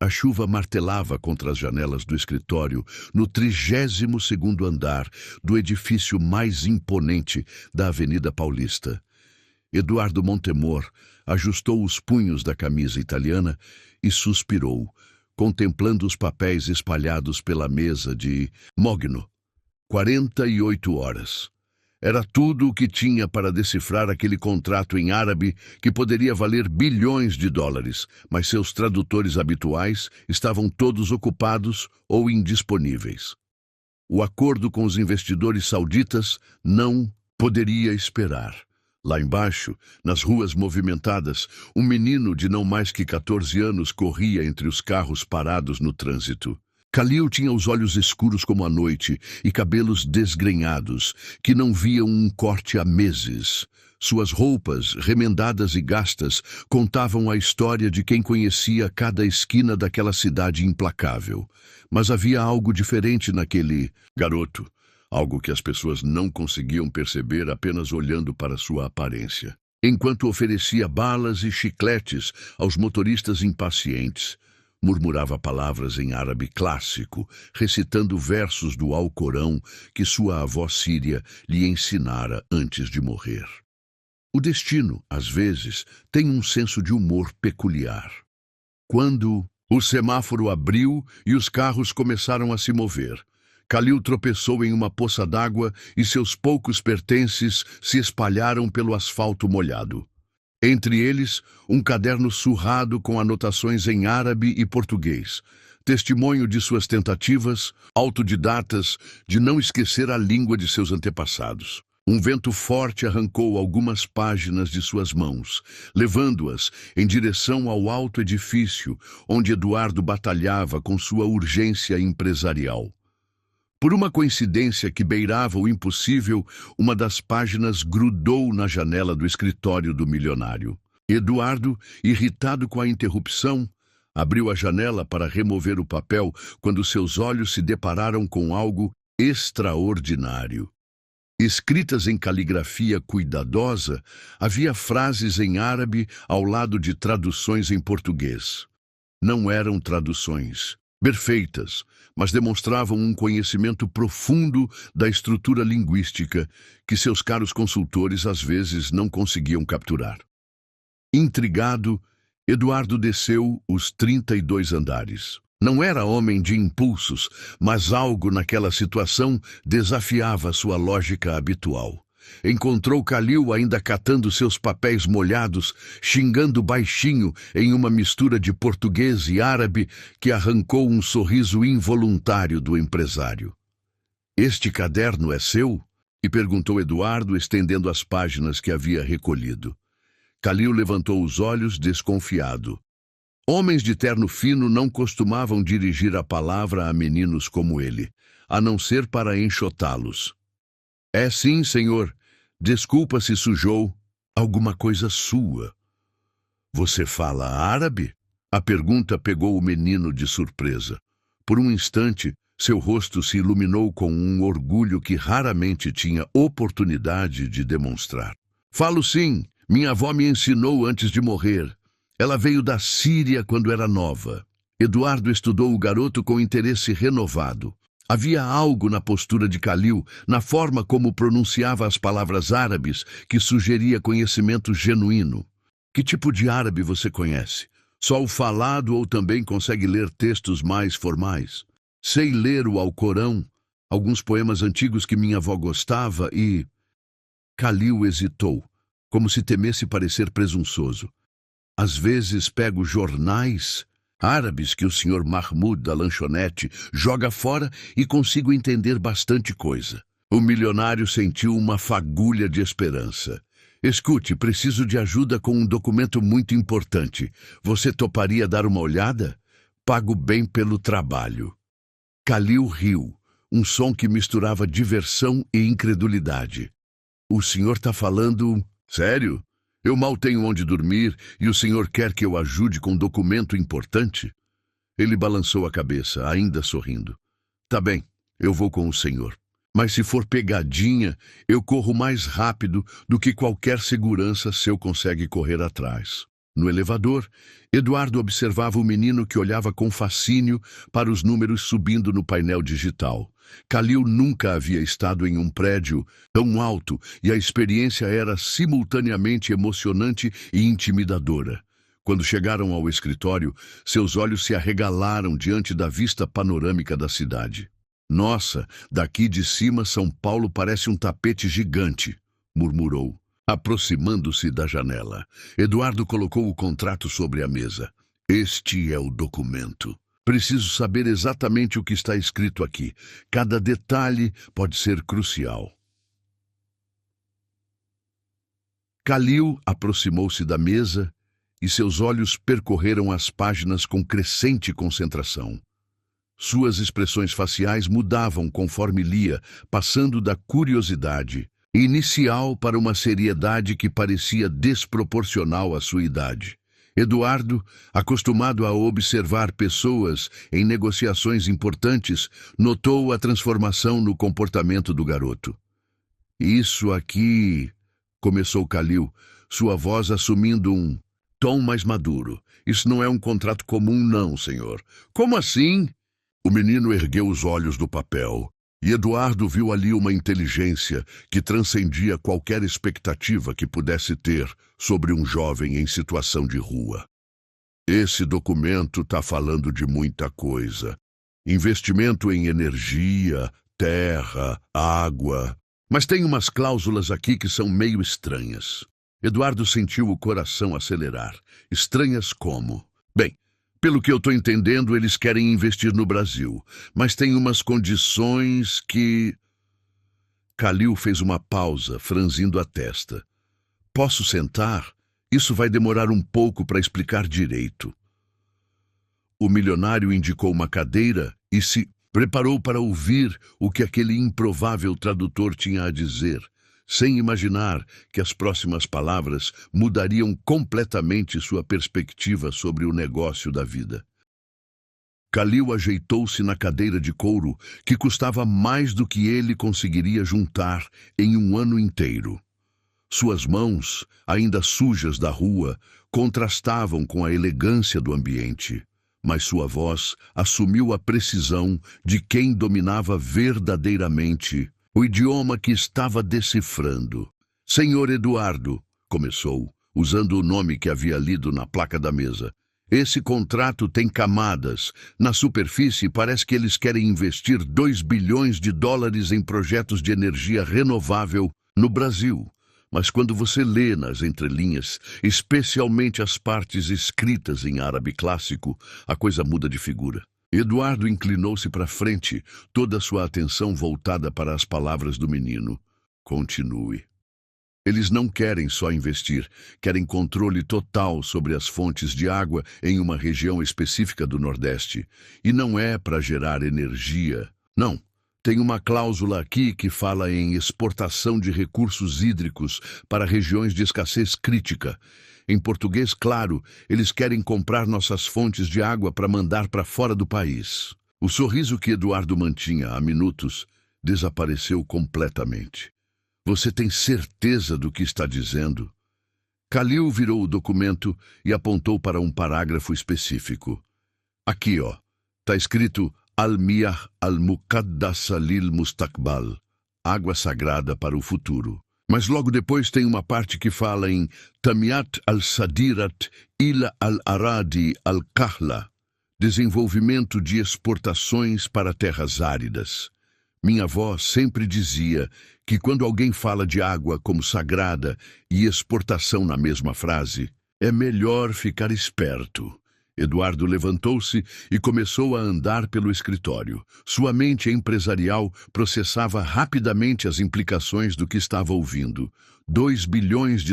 A chuva martelava contra as janelas do escritório no 32º andar do edifício mais imponente da Avenida Paulista. Eduardo Montemor ajustou os punhos da camisa italiana e suspirou, contemplando os papéis espalhados pela mesa de Mogno. 48 horas. Era tudo o que tinha para decifrar aquele contrato em árabe que poderia valer bilhões de dólares, mas seus tradutores habituais estavam todos ocupados ou indisponíveis. O acordo com os investidores sauditas não poderia esperar. Lá embaixo, nas ruas movimentadas, um menino de não mais que 14 anos corria entre os carros parados no trânsito. Khalil tinha os olhos escuros como a noite e cabelos desgrenhados, que não viam um corte há meses. Suas roupas, remendadas e gastas, contavam a história de quem conhecia cada esquina daquela cidade implacável. Mas havia algo diferente naquele garoto, algo que as pessoas não conseguiam perceber apenas olhando para sua aparência. Enquanto oferecia balas e chicletes aos motoristas impacientes, murmurava palavras em árabe clássico, recitando versos do Alcorão que sua avó síria lhe ensinara antes de morrer. O destino, às vezes, tem um senso de humor peculiar. Quando o semáforo abriu e os carros começaram a se mover, Khalil tropeçou em uma poça d'água e seus poucos pertences se espalharam pelo asfalto molhado. Entre eles, um caderno surrado com anotações em árabe e português, testemunho de suas tentativas autodidatas de não esquecer a língua de seus antepassados. Um vento forte arrancou algumas páginas de suas mãos, levando-as em direção ao alto edifício onde Eduardo batalhava com sua urgência empresarial. Por uma coincidência que beirava o impossível, uma das páginas grudou na janela do escritório do milionário. Eduardo, irritado com a interrupção, abriu a janela para remover o papel quando seus olhos se depararam com algo extraordinário. Escritas em caligrafia cuidadosa, havia frases em árabe ao lado de traduções em português. Não eram traduções perfeitas, mas demonstravam um conhecimento profundo da estrutura linguística que seus caros consultores às vezes não conseguiam capturar. Intrigado, Eduardo desceu os 32 andares. Não era homem de impulsos, mas algo naquela situação desafiava sua lógica habitual. Encontrou Khalil ainda catando seus papéis molhados, xingando baixinho em uma mistura de português e árabe que arrancou um sorriso involuntário do empresário. "Este caderno é seu?" e perguntou Eduardo, estendendo as páginas que havia recolhido. Khalil levantou os olhos, desconfiado. Homens de terno fino não costumavam dirigir a palavra a meninos como ele, a não ser para enxotá-los. "É sim, senhor. Desculpa se sujou alguma coisa sua." "Você fala árabe?" A pergunta pegou o menino de surpresa. Por um instante, seu rosto se iluminou com um orgulho que raramente tinha oportunidade de demonstrar. "Falo sim. Minha avó me ensinou antes de morrer. Ela veio da Síria quando era nova." Eduardo estudou o garoto com interesse renovado. Havia algo na postura de Khalil, na forma como pronunciava as palavras árabes, que sugeria conhecimento genuíno. "Que tipo de árabe você conhece? Só o falado ou também consegue ler textos mais formais?" "Sei ler o Alcorão, alguns poemas antigos que minha avó gostava e..." Khalil hesitou, como se temesse parecer presunçoso. "Às vezes pego jornais árabes que o Sr. Mahmoud da lanchonete joga fora e consigo entender bastante coisa." O milionário sentiu uma fagulha de esperança. "Escute, preciso de ajuda com um documento muito importante. Você toparia dar uma olhada? Pago bem pelo trabalho." Khalil riu, um som que misturava diversão e incredulidade. "O senhor está falando sério? Eu mal tenho onde dormir e o senhor quer que eu ajude com um documento importante?" Ele balançou a cabeça, ainda sorrindo. "Tá bem, eu vou com o senhor. Mas se for pegadinha, eu corro mais rápido do que qualquer segurança seu consegue correr atrás." No elevador, Eduardo observava o menino que olhava com fascínio para os números subindo no painel digital. Khalil nunca havia estado em um prédio tão alto e a experiência era simultaneamente emocionante e intimidadora. Quando chegaram ao escritório, seus olhos se arregalaram diante da vista panorâmica da cidade. Nossa, daqui de cima São Paulo parece um tapete gigante, murmurou, aproximando-se da janela. Eduardo colocou o contrato sobre a mesa. Este é o documento. Preciso saber exatamente o que está escrito aqui. Cada detalhe pode ser crucial. Khalil aproximou-se da mesa e seus olhos percorreram as páginas com crescente concentração. Suas expressões faciais mudavam conforme lia, passando da curiosidade inicial para uma seriedade que parecia desproporcional à sua idade. Eduardo, acostumado a observar pessoas em negociações importantes, notou a transformação no comportamento do garoto. Isso aqui, começou Khalil, sua voz assumindo um tom mais maduro. Isso não é um contrato comum, não, senhor. Como assim? O menino ergueu os olhos do papel, e Eduardo viu ali uma inteligência que transcendia qualquer expectativa que pudesse ter sobre um jovem em situação de rua. Esse documento está falando de muita coisa. Investimento em energia, terra, água. Mas tem umas cláusulas aqui que são meio estranhas. Eduardo sentiu o coração acelerar. Estranhas como? Bem, pelo que eu estou entendendo, eles querem investir no Brasil, mas tem umas condições que... Khalil fez uma pausa, franzindo a testa. Posso sentar? Isso vai demorar um pouco para explicar direito. O milionário indicou uma cadeira e se preparou para ouvir o que aquele improvável tradutor tinha a dizer, sem imaginar que as próximas palavras mudariam completamente sua perspectiva sobre o negócio da vida. Khalil ajeitou-se na cadeira de couro que custava mais do que ele conseguiria juntar em um ano inteiro. Suas mãos, ainda sujas da rua, contrastavam com a elegância do ambiente, mas sua voz assumiu a precisão de quem dominava verdadeiramente o idioma que estava decifrando. Senhor Eduardo, começou, usando o nome que havia lido na placa da mesa. Esse contrato tem camadas. Na superfície, parece que eles querem investir $2 bilhões em projetos de energia renovável no Brasil. Mas quando você lê nas entrelinhas, especialmente as partes escritas em árabe clássico, a coisa muda de figura. Eduardo inclinou-se para frente, toda sua atenção voltada para as palavras do menino. Continue. Eles não querem só investir, querem controle total sobre as fontes de água em uma região específica do Nordeste. E não é para gerar energia. Não. Tem uma cláusula aqui que fala em exportação de recursos hídricos para regiões de escassez crítica. Em português, claro, eles querem comprar nossas fontes de água para mandar para fora do país. O sorriso que Eduardo mantinha há minutos desapareceu completamente. Você tem certeza do que está dizendo? Khalil virou o documento e apontou para um parágrafo específico. Aqui, ó, está escrito Al-Miyah al-Muqaddasa lil-Mustaqbal, água sagrada para o futuro. Mas logo depois tem uma parte que fala em Tamiyat al-Sadirat ila al-Aradi al-Kahla, desenvolvimento de exportações para terras áridas. Minha avó sempre dizia que quando alguém fala de água como sagrada e exportação na mesma frase, é melhor ficar esperto. Eduardo levantou-se e começou a andar pelo escritório. Sua mente empresarial processava rapidamente as implicações do que estava ouvindo. $2 bilhões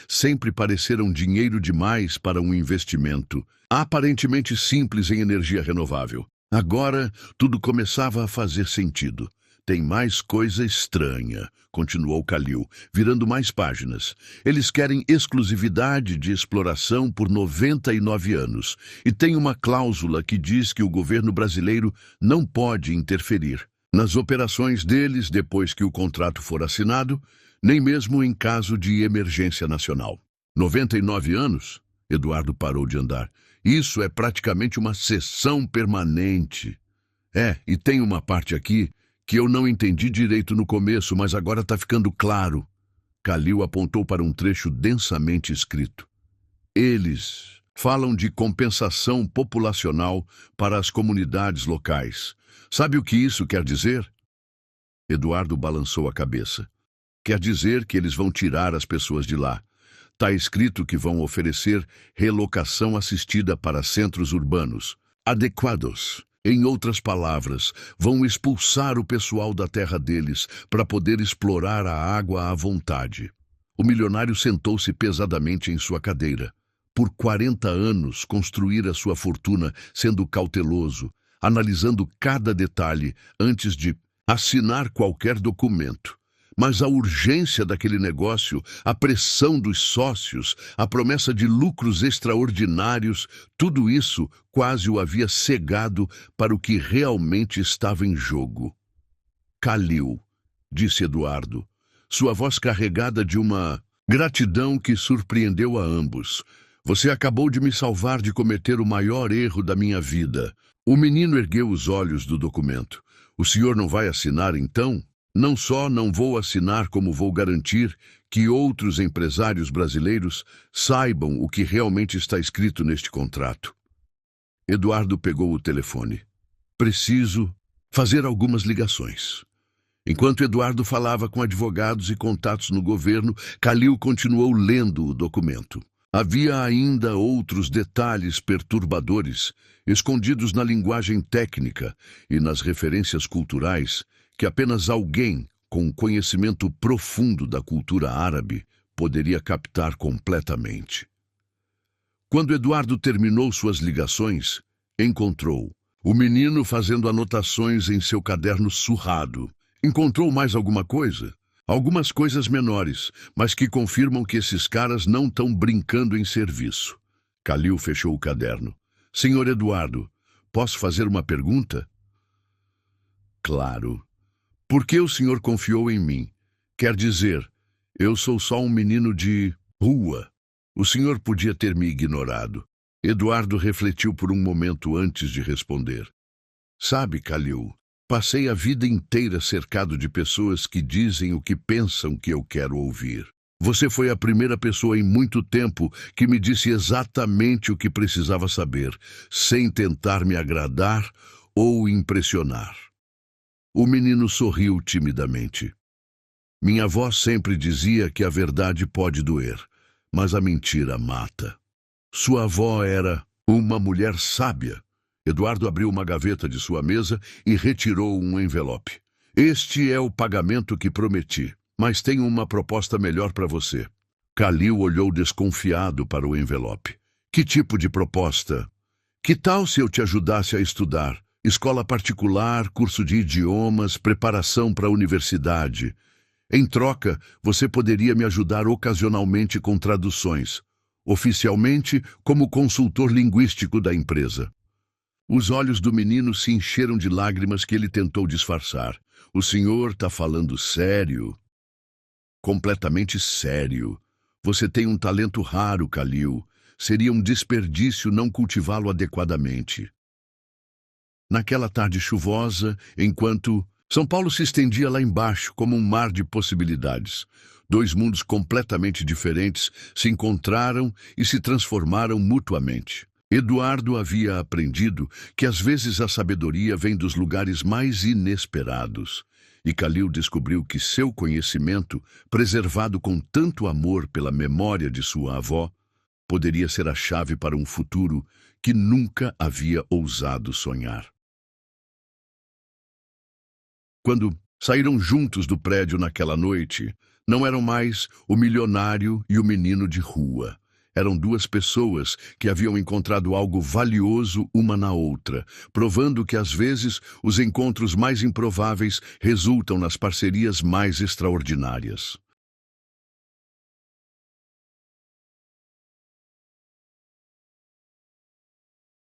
sempre pareceram dinheiro demais para um investimento, aparentemente simples em energia renovável. Agora, tudo começava a fazer sentido. Tem mais coisa estranha, continuou Khalil, virando mais páginas. Eles querem exclusividade de exploração por 99 anos. E tem uma cláusula que diz que o governo brasileiro não pode interferir nas operações deles depois que o contrato for assinado, nem mesmo em caso de emergência nacional. 99 anos? Eduardo parou de andar. Isso é praticamente uma sessão permanente. E tem uma parte aqui que eu não entendi direito no começo, mas agora está ficando claro. Kalil apontou para um trecho densamente escrito. Eles falam de compensação populacional para as comunidades locais. Sabe o que isso quer dizer? Eduardo balançou a cabeça. Quer dizer que eles vão tirar as pessoas de lá. Está escrito que vão oferecer relocação assistida para centros urbanos adequados. Em outras palavras, vão expulsar o pessoal da terra deles para poder explorar a água à vontade. O milionário sentou-se pesadamente em sua cadeira. Por 40 anos construíra sua fortuna sendo cauteloso, analisando cada detalhe antes de assinar qualquer documento. Mas a urgência daquele negócio, a pressão dos sócios, a promessa de lucros extraordinários, tudo isso quase o havia cegado para o que realmente estava em jogo. Kalil, disse Eduardo, sua voz carregada de uma gratidão que surpreendeu a ambos. Você acabou de me salvar de cometer o maior erro da minha vida. O menino ergueu os olhos do documento. O senhor não vai assinar, então? Não só não vou assinar, como vou garantir que outros empresários brasileiros saibam o que realmente está escrito neste contrato. Eduardo pegou o telefone. Preciso fazer algumas ligações. Enquanto Eduardo falava com advogados e contatos no governo, Kalil continuou lendo o documento. Havia ainda outros detalhes perturbadores, escondidos na linguagem técnica e nas referências culturais, que apenas alguém com conhecimento profundo da cultura árabe poderia captar completamente. Quando Eduardo terminou suas ligações, encontrou o menino fazendo anotações em seu caderno surrado. Encontrou mais alguma coisa? Algumas coisas menores, mas que confirmam que esses caras não estão brincando em serviço. Kalil fechou o caderno. Senhor Eduardo, posso fazer uma pergunta? Claro. Por que o senhor confiou em mim? Quer dizer, eu sou só um menino de rua. O senhor podia ter me ignorado. Eduardo refletiu por um momento antes de responder. Sabe, Kalil, passei a vida inteira cercado de pessoas que dizem o que pensam que eu quero ouvir. Você foi a primeira pessoa em muito tempo que me disse exatamente o que precisava saber, sem tentar me agradar ou impressionar. O menino sorriu timidamente. Minha avó sempre dizia que a verdade pode doer, mas a mentira mata. Sua avó era uma mulher sábia. Eduardo abriu uma gaveta de sua mesa e retirou um envelope. Este é o pagamento que prometi, mas tenho uma proposta melhor para você. Kalil olhou desconfiado para o envelope. Que tipo de proposta? Que tal se eu te ajudasse a estudar? Escola particular, curso de idiomas, preparação para a universidade. Em troca, você poderia me ajudar ocasionalmente com traduções. Oficialmente, como consultor linguístico da empresa. Os olhos do menino se encheram de lágrimas que ele tentou disfarçar. O senhor está falando sério? Completamente sério. Você tem um talento raro, Kalil. Seria um desperdício não cultivá-lo adequadamente. Naquela tarde chuvosa, enquanto São Paulo se estendia lá embaixo como um mar de possibilidades, dois mundos completamente diferentes se encontraram e se transformaram mutuamente. Eduardo havia aprendido que às vezes a sabedoria vem dos lugares mais inesperados, e Kalil descobriu que seu conhecimento, preservado com tanto amor pela memória de sua avó, poderia ser a chave para um futuro que nunca havia ousado sonhar. Quando saíram juntos do prédio naquela noite, não eram mais o milionário e o menino de rua. Eram duas pessoas que haviam encontrado algo valioso uma na outra, provando que às vezes os encontros mais improváveis resultam nas parcerias mais extraordinárias.